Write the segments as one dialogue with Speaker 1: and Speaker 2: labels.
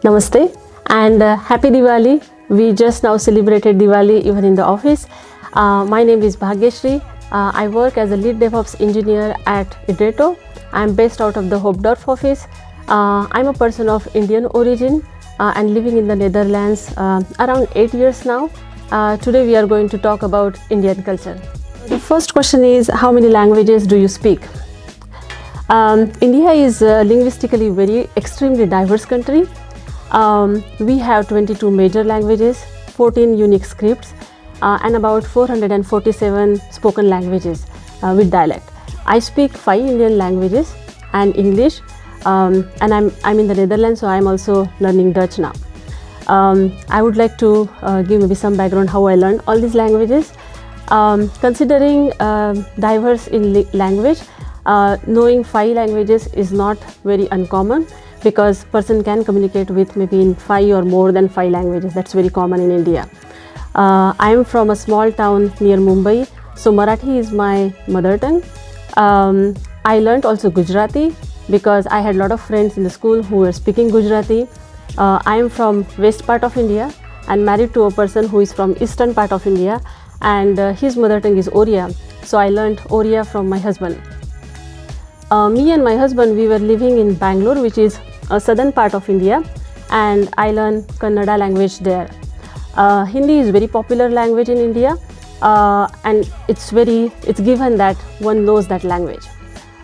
Speaker 1: Namaste and Happy Diwali. We just now celebrated Diwali even in the office. My name is Bhagyashri. I work as a lead DevOps engineer at Irdeto. I'm based out of the Hoofddorp office. I'm a person of Indian origin and living in the Netherlands around 8 years now. Today we are going to talk about Indian culture. The first question is, how many languages do you speak? India is linguistically very extremely diverse country. We have 22 major languages, 14 unique scripts, and about 447 spoken languages with dialect. I speak 5 Indian languages and English, and I'm in the Netherlands, so I'm also learning Dutch now. I would like to give maybe some background how I learned all these languages. Considering diverse in language, knowing 5 languages is not very uncommon, because person can communicate with maybe in 5 or more than 5 languages. That's very common in India. I am from a small town near Mumbai, so Marathi is my mother tongue. I learned also Gujarati because I had a lot of friends in the school who were speaking Gujarati. I am from west part of India and married to a person who is from eastern part of India, and his mother tongue is Oriya, so I learned Oriya from my husband. Me and my husband, we were living in Bangalore, which is a southern part of India, and I learned Kannada language there. Hindi is very popular language in India, and it's given that one knows that language.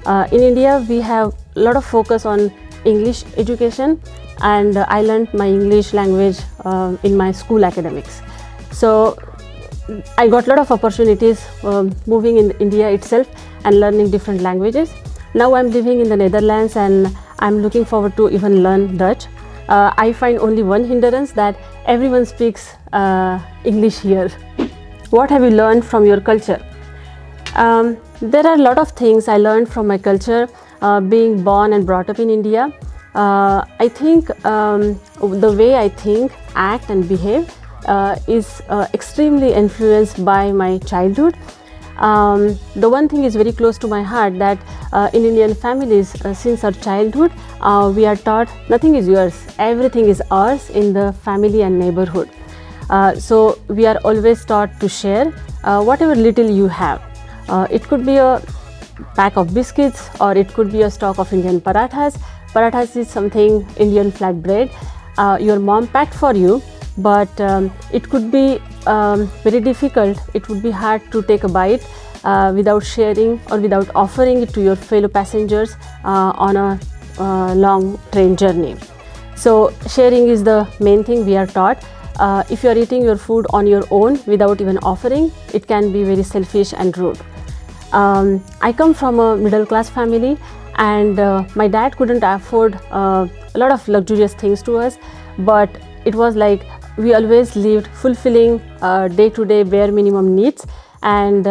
Speaker 1: In India, we have a lot of focus on English education, and I learned my English language in my school academics. So I got a lot of opportunities moving in India itself and learning different languages. Now I'm living in the Netherlands and I'm looking forward to even learn Dutch. I find only one hindrance, that everyone speaks English here. What have you learned from your culture? There are a lot of things I learned from my culture, being born and brought up in India. I think the way I think, act and behave is extremely influenced by my childhood. The one thing is very close to my heart, that in Indian families, since our childhood, we are taught nothing is yours, everything is ours in the family and neighborhood. So we are always taught to share whatever little you have. It could be a pack of biscuits, or it could be a stock of Indian parathas. Parathas is something Indian flatbread your mom packed for you, but it could be very difficult. It would be hard to take a bite without sharing or without offering it to your fellow passengers on a long train journey. So sharing is the main thing we are taught. If you are eating your food on your own without even offering, it can be very selfish and rude. I come from a middle class family, and my dad couldn't afford a lot of luxurious things to us, but it was like we always lived fulfilling day-to-day bare minimum needs. And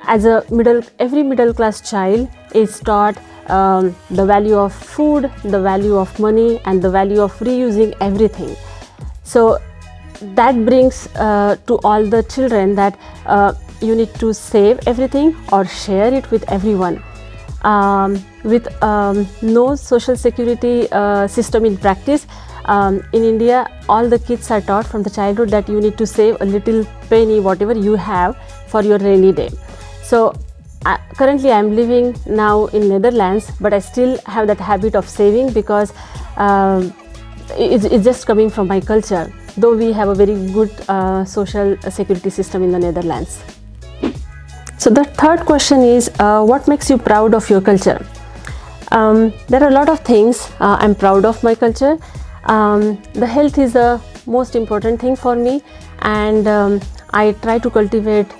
Speaker 1: as every middle class child is taught the value of food, the value of money, and the value of reusing everything. So that brings to all the children that you need to save everything or share it with everyone. With no social security system in practice, in India, all the kids are taught from the childhood that you need to save a little penny, whatever you have, for your rainy day. So currently I am living now in Netherlands, but I still have that habit of saving, because it's just coming from my culture, though we have a very good social security system in the Netherlands. So the third question is, what makes you proud of your culture? There are a lot of things I'm proud of my culture. The health is the most important thing for me, and I try to cultivate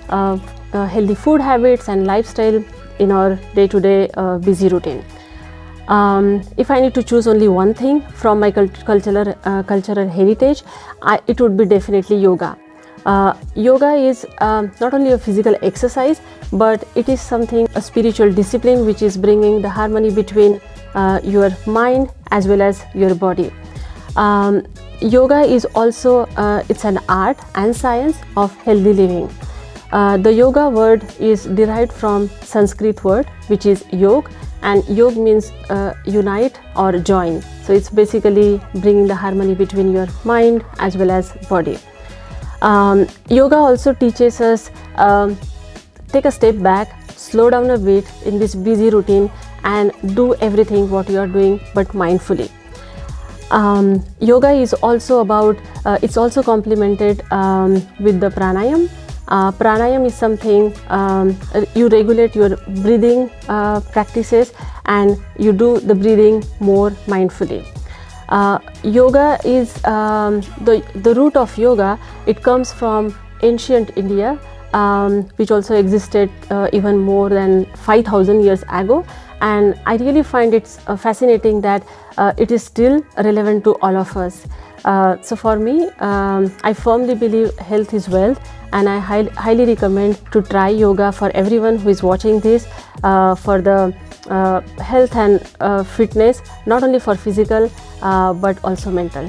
Speaker 1: healthy food habits and lifestyle in our day-to-day busy routine. If I need to choose only one thing from my cultural heritage, it would be definitely yoga. Yoga is not only a physical exercise, but it is a spiritual discipline which is bringing the harmony between your mind as well as your body. Yoga is also it's an art and science of healthy living. The yoga word is derived from Sanskrit word which is yog, and yog means unite or join. So it's basically bringing the harmony between your mind as well as body. Yoga also teaches us take a step back, slow down a bit in this busy routine and do everything what you are doing but mindfully. Yoga is also about, it's also complemented with the pranayam. Pranayam is something you regulate your breathing practices and you do the breathing more mindfully. Yoga is the root of yoga. It comes from ancient India, which also existed even more than 5,000 years ago, and I really find it fascinating that it is still relevant to all of us. So for me, I firmly believe health is wealth, and I highly recommend to try yoga for everyone who is watching this, for the health and fitness, not only for physical but also mental.